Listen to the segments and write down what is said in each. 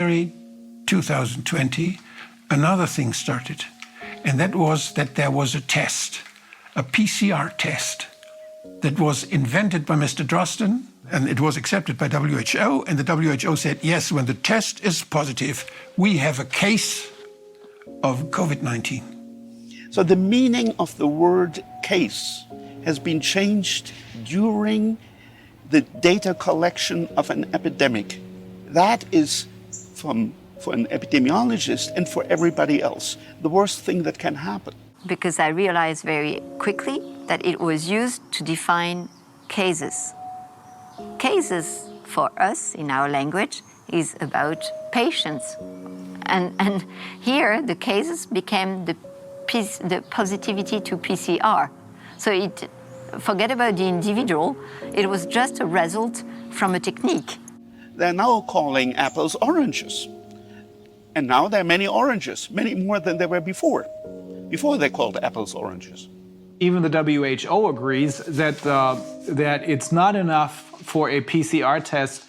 January 2020, another thing started, and that was that there was a test, a PCR test, that was invented by Mr. Drosten, and it was accepted by WHO, and the WHO said, yes, when the test is positive, we have a case of COVID-19. So the meaning of the word case has been changed during the data collection of an epidemic. That is, for an epidemiologist and for everybody else, the worst thing that can happen. Because I realized very quickly that it was used to define cases. Cases, for us, in our language, is about patients. And here, the cases became the positivity to PCR. So forget about the individual, it was just a result from a technique. They're now calling apples oranges. And now there are many oranges, many more than there were before. Before they called apples oranges. Even the WHO agrees that it's not enough for a PCR test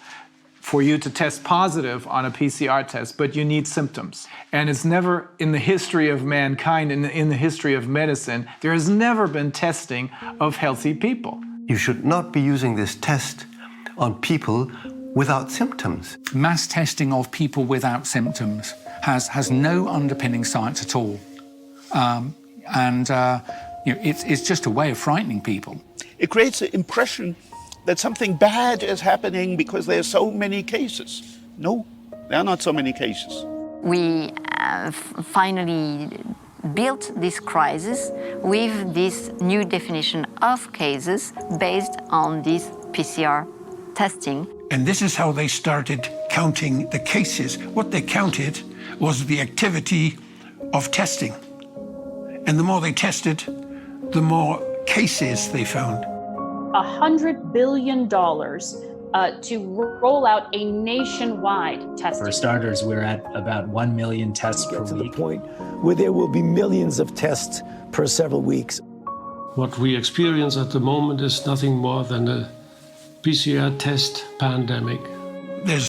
for you to test positive on a PCR test, but you need symptoms. And it's never, in the history of mankind, in the history of medicine, there has never been testing of healthy people. You should not be using this test on people without symptoms. Mass testing of people without symptoms has no underpinning science at all. It's just a way of frightening people. It creates the impression that something bad is happening because there are so many cases. No, there are not so many cases. We finally built this crisis with this new definition of cases based on this PCR testing. And this is how they started counting the cases. What they counted was the activity of testing. And the more they tested, the more cases they found. $100 billion to roll out a nationwide testing. For starters, we're at about 1 million tests per week. To the point where there will be millions of tests per several weeks. What we experience at the moment is nothing more than a PCR test pandemic.